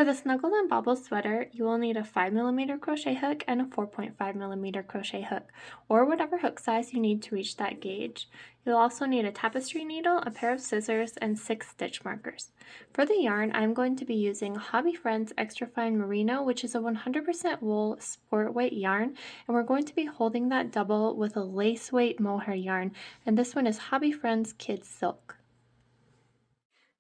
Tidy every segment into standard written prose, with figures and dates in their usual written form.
For the Snuggled and Bobbles sweater, you will need a 5mm crochet hook and a 4.5mm crochet hook, or whatever hook size you need to reach that gauge. You'll also need a tapestry needle, a pair of scissors, and 6 stitch markers. For the yarn, I'm going to be using Hobby Friends Extra Fine Merino, which is a 100% wool sport weight yarn, and we're going to be holding that double with a lace weight mohair yarn, and this one is Hobby Friends Kids Silk.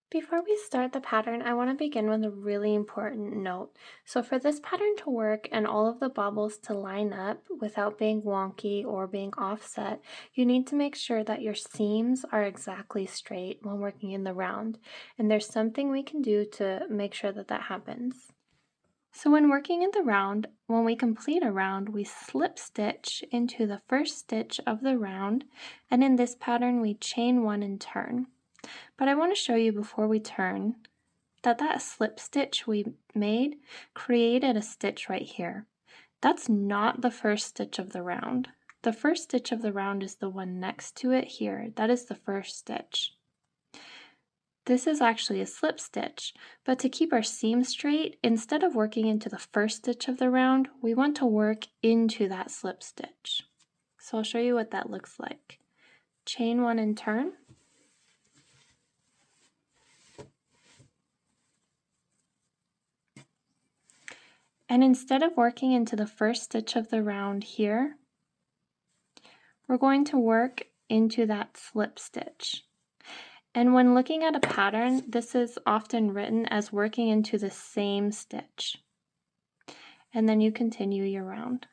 Before we start the pattern, I want to begin with a really important note. So for this pattern to work and all of the bobbles to line up without being wonky or being offset, you need to make sure that your seams are exactly straight when working in the round. And there's something we can do to make sure that that happens. So when working in the round, when we complete a round, we slip stitch into the first stitch of the round, and in this pattern we chain one and turn. But I want to show you before we turn that slip stitch we made created a stitch right here. That's not the first stitch of the round. The first stitch of the round is the one next to it here. That is the first stitch. This is actually a slip stitch, but to keep our seam straight, instead of working into the first stitch of the round, we want to work into that slip stitch. So I'll show you what that looks like. Chain one and turn. And instead of working into the first stitch of the round here, we're going to work into that slip stitch. And when looking at a pattern, this is often written as working into the same stitch. And then you continue your round.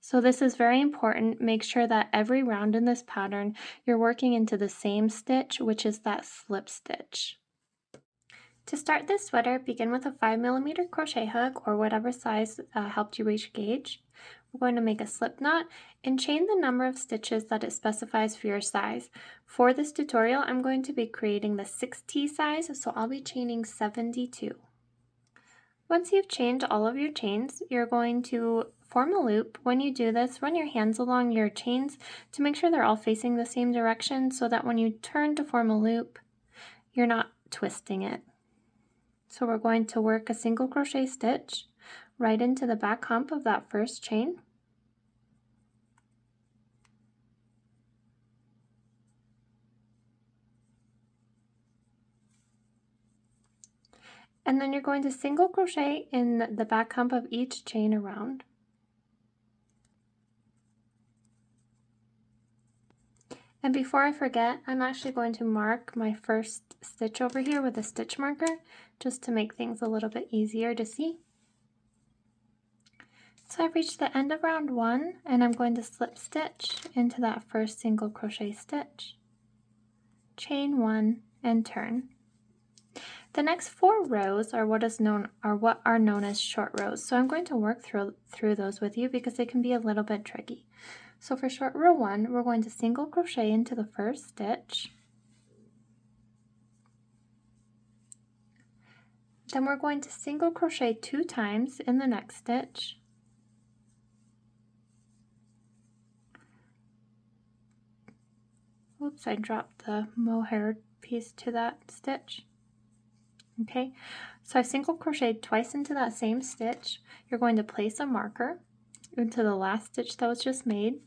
So this is very important. Make sure that every round in this pattern, you're working into the same stitch, which is that slip stitch. To start this sweater, begin with a 5mm crochet hook or whatever size helped you reach gauge. We're going to make a slip knot and chain the number of stitches that it specifies for your size. For this tutorial, I'm going to be creating the 6T size, so I'll be chaining 72. Once you've chained all of your chains, you're going to form a loop. When you do this, run your hands along your chains to make sure they're all facing the same direction so that when you turn to form a loop, you're not twisting it. So we're going to work a single crochet stitch right into the back hump of that first chain. And then you're going to single crochet in the back hump of each chain around. And before I forget, I'm actually going to mark my first stitch over here with a stitch marker just to make things a little bit easier to see. So I've reached the end of round 1 and I'm going to slip stitch into that first single crochet stitch, chain 1 and turn. The next 4 rows are what are known as short rows. So I'm going to work through those with you because they can be a little bit tricky. So for short row 1, we're going to single crochet into the first stitch. Then we're going to single crochet 2 times in the next stitch. Oops, I dropped the mohair piece to that stitch. Okay, so I single crocheted twice into that same stitch. You're going to place a marker into the last stitch that was just made,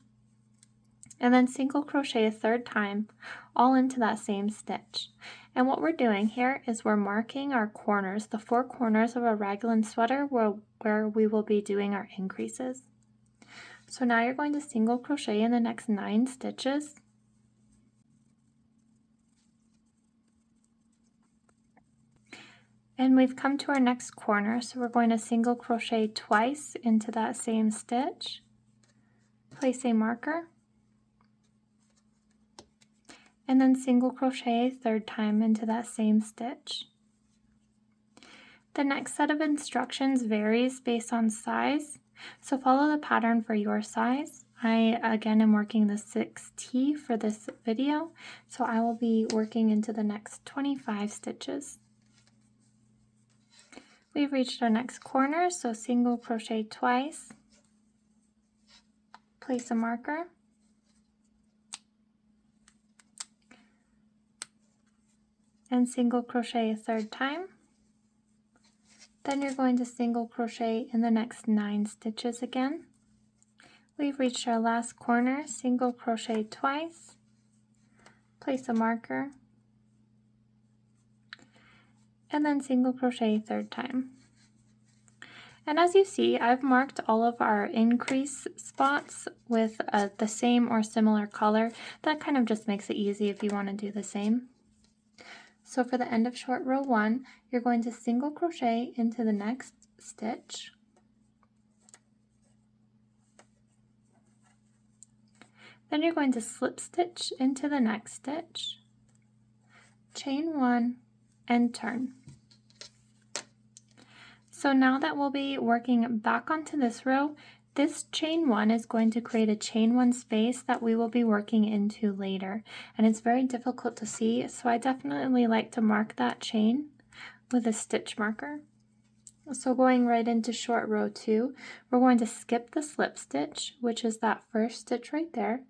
and then single crochet a 3rd time, all into that same stitch. And what we're doing here is we're marking our corners, the 4 corners of a raglan sweater where we will be doing our increases. So now you're going to single crochet in the next 9 stitches. And we've come to our next corner, so we're going to single crochet twice into that same stitch, place a marker, and then single crochet a 3rd time into that same stitch. The next set of instructions varies based on size, so follow the pattern for your size. I again am working the 6T for this video, so I will be working into the next 25 stitches. We've reached our next corner, so single crochet twice, place a marker, and single crochet a 3rd time, Then you're going to single crochet in the next 9 stitches again. We've reached our last corner, single crochet twice, place a marker, and then single crochet a third time. And as you see, I've marked all of our increase spots with the same or similar color. That kind of just makes it easy if you want to do the same. So for the end of short row 1, you're going to single crochet into the next stitch. Then you're going to slip stitch into the next stitch, chain 1, and turn. So now that we'll be working back onto this row, this chain 1 is going to create a chain 1 space that we will be working into later. And it's very difficult to see, so I definitely like to mark that chain with a stitch marker. So going right into short row 2, we're going to skip the slip stitch, which is that first stitch right there,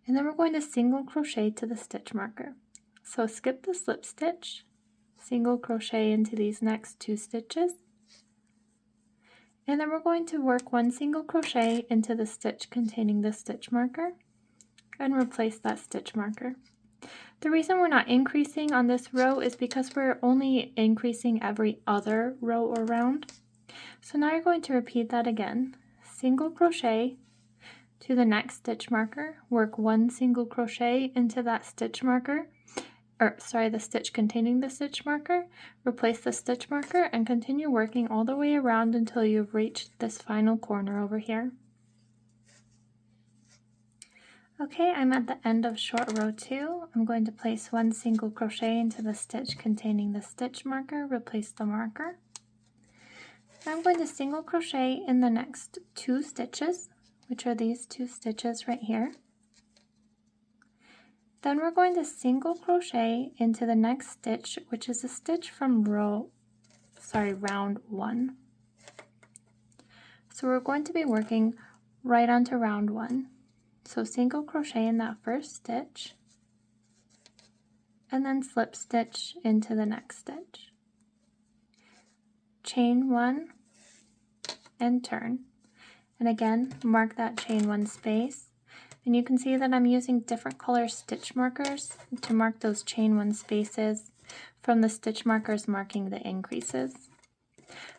and then we're going to single crochet to the stitch marker. So skip the slip stitch, single crochet into these next 2 stitches, and then we're going to work 1 single crochet into the stitch containing the stitch marker and replace that stitch marker. The reason we're not increasing on this row is because we're only increasing every other row around. So now you're going to repeat that again. Single crochet to the next stitch marker, work 1 single crochet into that stitch marker, the stitch containing the stitch marker, replace the stitch marker, and continue working all the way around until you've reached this final corner over here. Okay, I'm at the end of short row 2. I'm going to place 1 single crochet into the stitch containing the stitch marker, replace the marker. I'm going to single crochet in the next 2 stitches, which are these 2 stitches right here. Then we're going to single crochet into the next stitch, which is a stitch from round 1. So we're going to be working right onto round 1. So single crochet in that first stitch, and then slip stitch into the next stitch. Chain 1 and turn. And again, mark that chain 1 space. And you can see that I'm using different color stitch markers to mark those chain 1 spaces from the stitch markers marking the increases.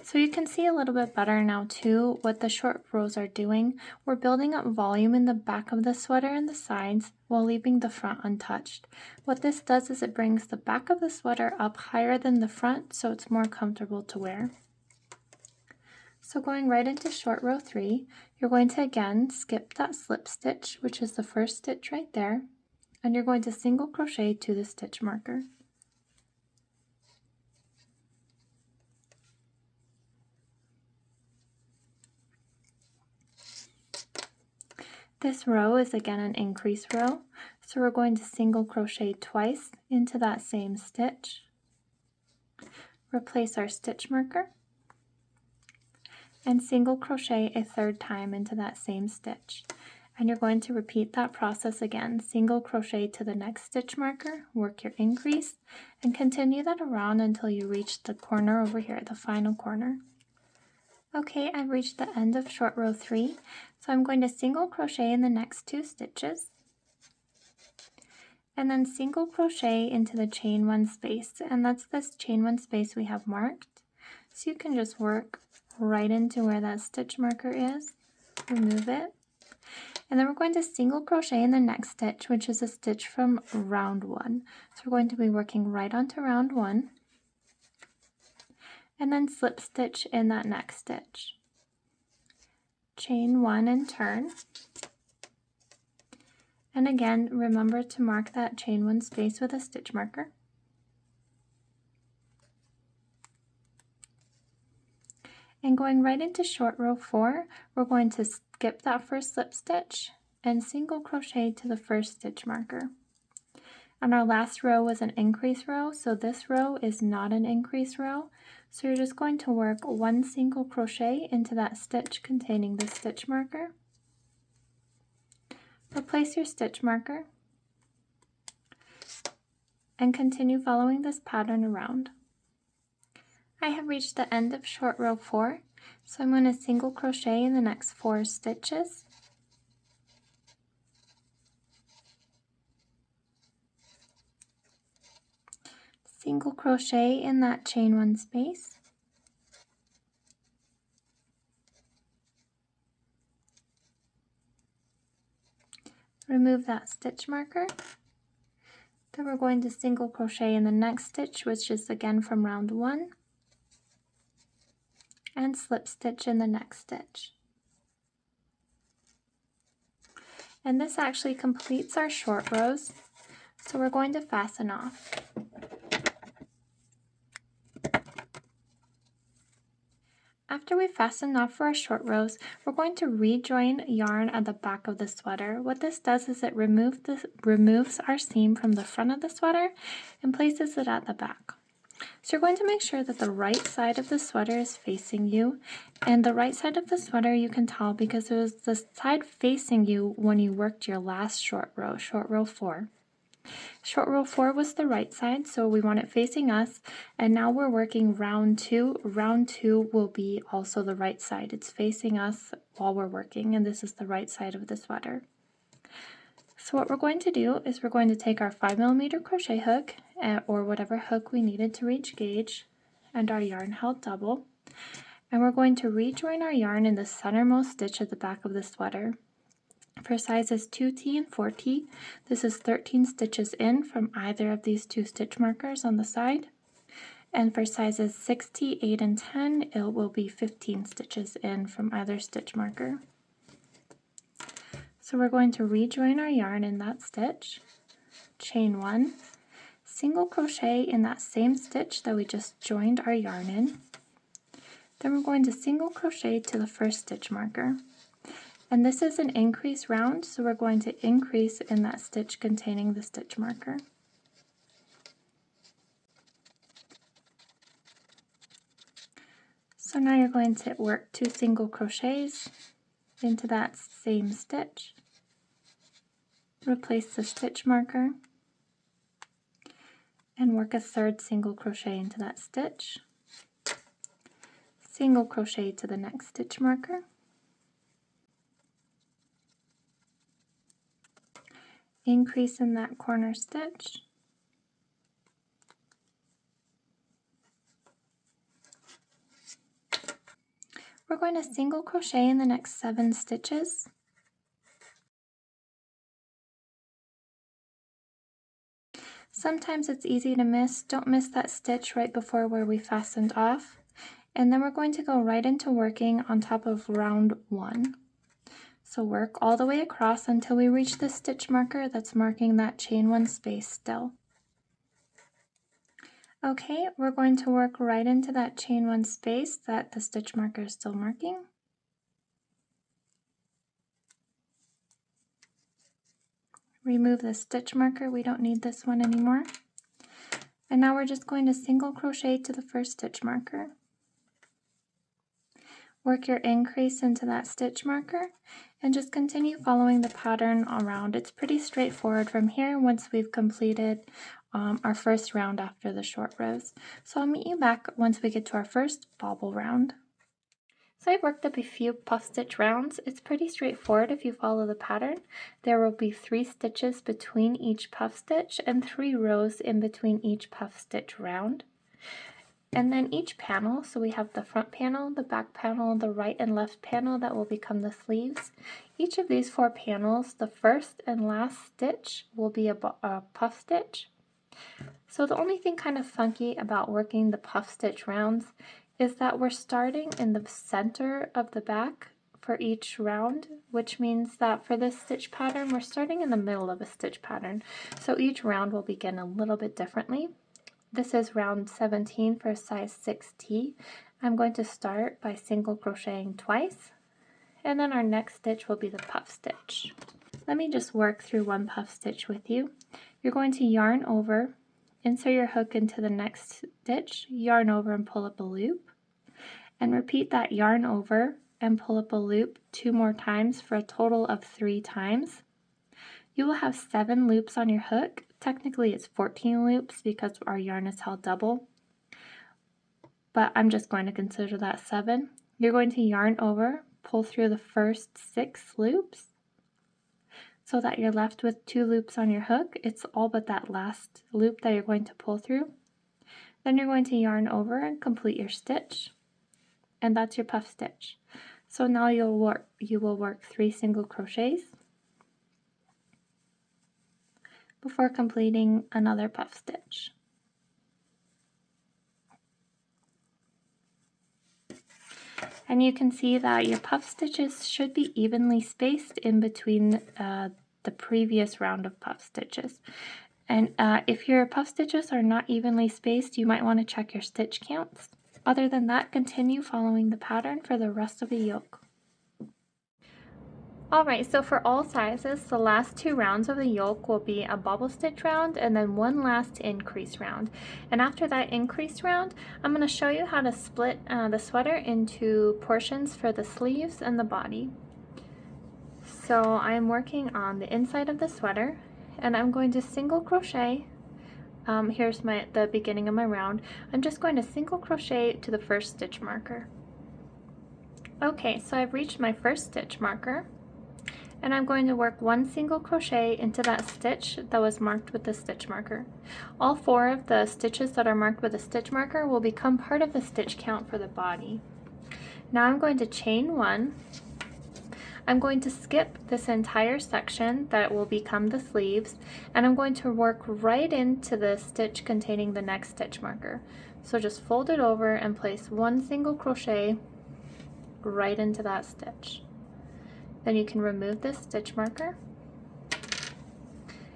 So you can see a little bit better now too what the short rows are doing. We're building up volume in the back of the sweater and the sides while leaving the front untouched. What this does is it brings the back of the sweater up higher than the front so it's more comfortable to wear. So going right into short row 3, you're going to again skip that slip stitch, which is the first stitch right there, and you're going to single crochet to the stitch marker. This row is again an increase row, so we're going to single crochet twice into that same stitch, replace our stitch marker, and single crochet a third time into that same stitch. And you're going to repeat that process again. Single crochet to the next stitch marker, work your increase, and continue that around until you reach the corner over here, the final corner. Okay, I've reached the end of short row 3, so I'm going to single crochet in the next 2 stitches, and then single crochet into the chain 1 space, and that's this chain 1 space we have marked. So you can just work right into where that stitch marker is, remove it, and then we're going to single crochet in the next stitch, which is a stitch from round 1. So we're going to be working right onto round 1, and then slip stitch in that next stitch. Chain 1 and turn. And again, remember to mark that chain 1 space with a stitch marker. And going right into short row 4, we're going to skip that first slip stitch and single crochet to the first stitch marker. And our last row was an increase row, so this row is not an increase row. So you're just going to work 1 single crochet into that stitch containing the stitch marker. Replace your stitch marker and continue following this pattern around. I have reached the end of short row 4, so I'm going to single crochet in the next 4 stitches. Single crochet in that chain 1 space. Remove that stitch marker. Then we're going to single crochet in the next stitch, which is again from round 1, and slip stitch in the next stitch. And this actually completes our short rows, so we're going to fasten off. After we fasten off for our short rows, we're going to rejoin yarn at the back of the sweater. What this does is it removes our seam from the front of the sweater and places it at the back. So you're going to make sure that the right side of the sweater is facing you, and the right side of the sweater you can tell because it was the side facing you when you worked your last short row 4. Short row 4 was the right side, so we want it facing us, and now we're working round 2. Round 2 will be also the right side. It's facing us while we're working, and this is the right side of the sweater. So what we're going to do is we're going to take our 5mm crochet hook, or whatever hook we needed to reach gauge, and our yarn held double, and we're going to rejoin our yarn in the centermost stitch at the back of the sweater. For sizes 2T and 4T, this is 13 stitches in from either of these 2 stitch markers on the side. And for sizes 6T, 8, and 10, it will be 15 stitches in from either stitch marker. So we're going to rejoin our yarn in that stitch, chain 1, single crochet in that same stitch that we just joined our yarn in. Then we're going to single crochet to the first stitch marker. And this is an increase round, so we're going to increase in that stitch containing the stitch marker. So now you're going to work 2 single crochets into that same stitch, replace the stitch marker, and work a 3rd single crochet into that stitch, single crochet to the next stitch marker, increase in that corner stitch, we're going to single crochet in the next 7 stitches, sometimes it's easy to miss. Don't miss that stitch right before where we fastened off, and then we're going to go right into working on top of round 1. So work all the way across until we reach the stitch marker that's marking that chain 1 space still. Okay, we're going to work right into that chain 1 space that the stitch marker is still marking. Remove the stitch marker, we don't need this one anymore. And now we're just going to single crochet to the first stitch marker. Work your increase into that stitch marker and just continue following the pattern around. It's pretty straightforward from here once we've completed our first round after the short rows. So I'll meet you back once we get to our first bobble round. So I've worked up a few puff stitch rounds. It's pretty straightforward if you follow the pattern. There will be 3 stitches between each puff stitch and 3 rows in between each puff stitch round. And then each panel, so we have the front panel, the back panel, the right and left panel that will become the sleeves. Each of these 4 panels, the first and last stitch will be a puff stitch. So the only thing kind of funky about working the puff stitch rounds is that we're starting in the center of the back for each round, which means that for this stitch pattern, we're starting in the middle of a stitch pattern. So each round will begin a little bit differently. This is round 17 for size 6T. I'm going to start by single crocheting twice, and then our next stitch will be the puff stitch. Let me just work through one puff stitch with you. You're going to yarn over, insert your hook into the next stitch, yarn over and pull up a loop, and repeat that yarn over and pull up a loop 2 more times for a total of 3 times. You will have 7 loops on your hook. Technically it's 14 loops because our yarn is held double. but I'm just going to consider that 7. You're going to yarn over, pull through the first 6 loops so that you're left with 2 loops on your hook. It's all but that last loop that you're going to pull through. Then you're going to yarn over and complete your stitch, and that's your puff stitch. So now you will work 3 single crochets before completing another puff stitch. And you can see that your puff stitches should be evenly spaced in between the previous round of puff stitches. And if your puff stitches are not evenly spaced, you might want to check your stitch counts. Other than that, continue following the pattern for the rest of the yoke. Alright, so for all sizes, the last 2 rounds of the yoke will be a bobble stitch round and then one last increase round. And after that increase round, I'm going to show you how to split the sweater into portions for the sleeves and the body. So I'm working on the inside of the sweater, and I'm going to single crochet. Here's the beginning of my round. I'm just going to single crochet to the first stitch marker. Okay, so I've reached my first stitch marker, and I'm going to work 1 single crochet into that stitch that was marked with the stitch marker. All 4 of the stitches that are marked with a stitch marker will become part of the stitch count for the body. Now I'm going to chain 1. I'm going to skip this entire section that will become the sleeves, and I'm going to work right into the stitch containing the next stitch marker. So just fold it over and place 1 single crochet right into that stitch. Then you can remove this stitch marker,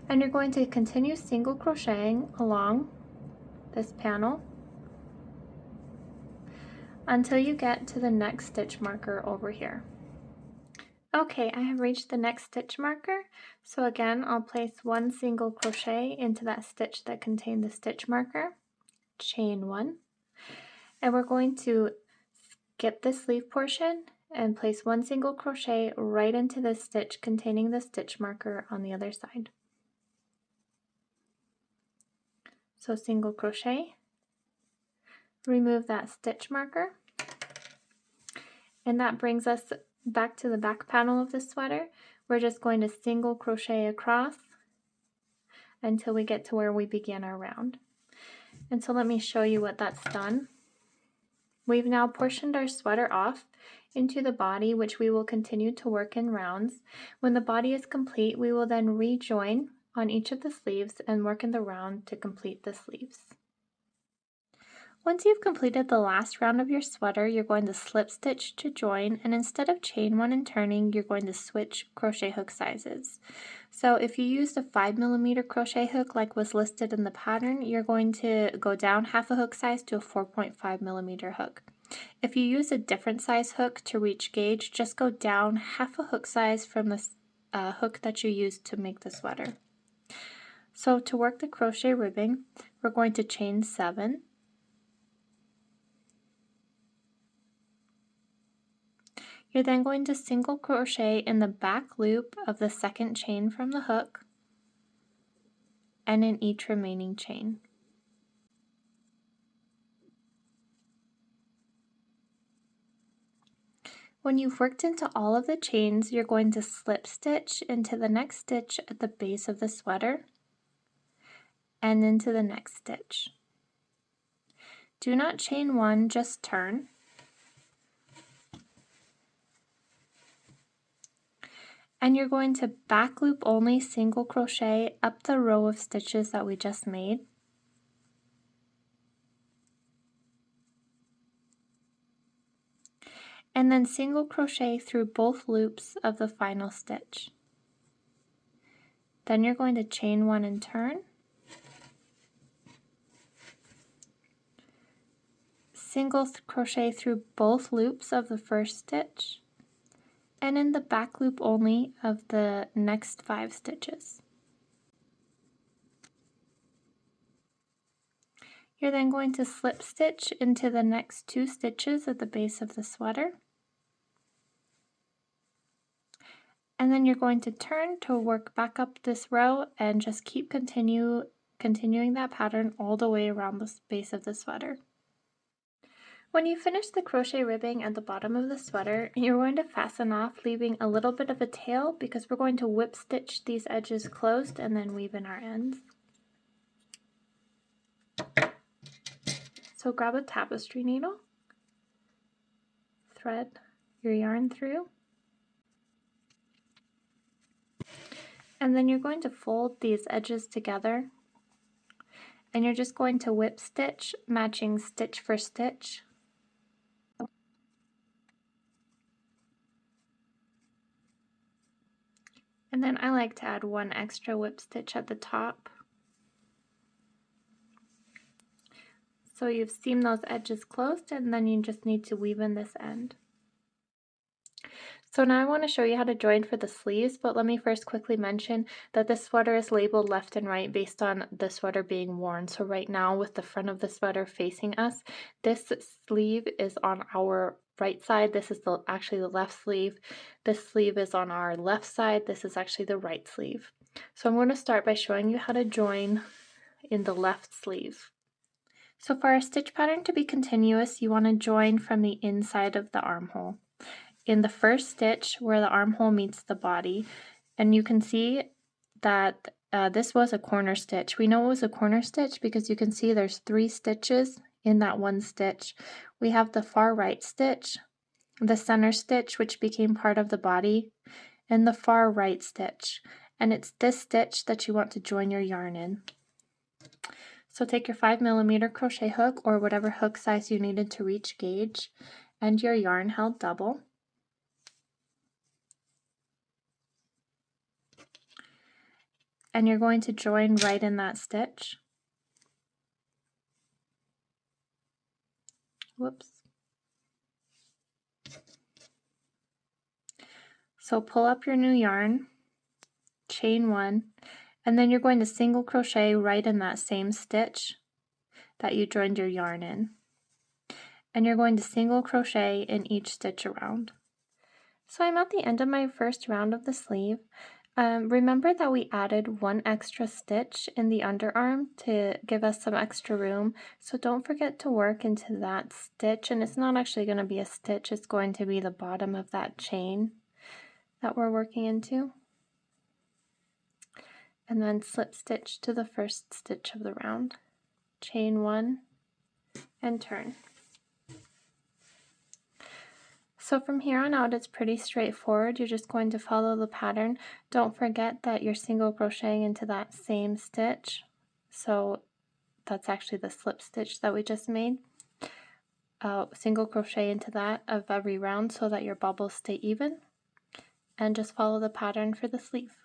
and you're going to continue single crocheting along this panel until you get to the next stitch marker over here. Okay, I have reached the next stitch marker, so again I'll place 1 single crochet into that stitch that contained the stitch marker, chain 1, and we're going to skip the sleeve portion and place 1 single crochet right into the stitch containing the stitch marker on the other side. So single crochet, remove that stitch marker, and that brings us back to the back panel of the sweater. We're just going to single crochet across until we get to where we began our round. And so let me show you what that's done. We've now portioned our sweater off into the body, which we will continue to work in rounds. When the body is complete, we will then rejoin on each of the sleeves and work in the round to complete the sleeves. Once you've completed the last round of your sweater, you're going to slip stitch to join, and instead of chain 1 and turning, you're going to switch crochet hook sizes. So if you used a 5mm crochet hook like was listed in the pattern, you're going to go down half a hook size to a 4.5mm hook. If you use a different size hook to reach gauge, just go down half a hook size from the hook that you used to make the sweater. So to work the crochet ribbing, we're going to chain 7. You're then going to single crochet in the back loop of the second chain from the hook and in each remaining chain. When you've worked into all of the chains, you're going to slip stitch into the next stitch at the base of the sweater and into the next stitch. Do not chain 1, just turn. And you're going to back loop only single crochet up the row of stitches that we just made. And then single crochet through both loops of the final stitch. Then you're going to chain 1 and turn. Single crochet through both loops of the first stitch, and in the back loop only of the next 5 stitches. You're then going to slip stitch into the next 2 stitches at the base of the sweater, and then you're going to turn to work back up this row and just keep continuing that pattern all the way around the base of the sweater. When you finish the crochet ribbing at the bottom of the sweater, you're going to fasten off, leaving a little bit of a tail because we're going to whip stitch these edges closed and then weave in our ends. So grab a tapestry needle, thread your yarn through, and then you're going to fold these edges together, and you're just going to whip stitch, matching stitch for stitch. And then I like to add one extra whip stitch at the top. So you've seamed those edges closed, and then you just need to weave in this end. So now I want to show you how to join for the sleeves, but let me first quickly mention that this sweater is labeled left and right based on the sweater being worn. So right now, with the front of the sweater facing us, this sleeve is on our right side. This is actually the left sleeve. This sleeve is on our left side. This is actually the right sleeve. So I'm going to start by showing you how to join in the left sleeve. So for our stitch pattern to be continuous, you want to join from the inside of the armhole, in the first stitch where the armhole meets the body, and you can see that this was a corner stitch. We know it was a corner stitch because you can see there's 3 stitches in that one stitch. We have the far right stitch, the center stitch which became part of the body, and the far right stitch, and it's this stitch that you want to join your yarn in. So take your 5mm crochet hook or whatever hook size you needed to reach gauge, and your yarn held double. And you're going to join right in that stitch. Whoops. So pull up your new yarn, chain 1, and then you're going to single crochet right in that same stitch that you joined your yarn in. And you're going to single crochet in each stitch around. So I'm at the end of my first round of the sleeve. Remember that we added 1 extra stitch in the underarm to give us some extra room, so don't forget to work into that stitch, and it's not actually going to be a stitch, it's going to be the bottom of that chain that we're working into. And then slip stitch to the first stitch of the round, chain 1, and turn. So from here on out, it's pretty straightforward. You're just going to follow the pattern. Don't forget that you're single crocheting into that same stitch. So that's actually the slip stitch that we just made. Single crochet into that of every round so that your bubbles stay even. And just follow the pattern for the sleeve.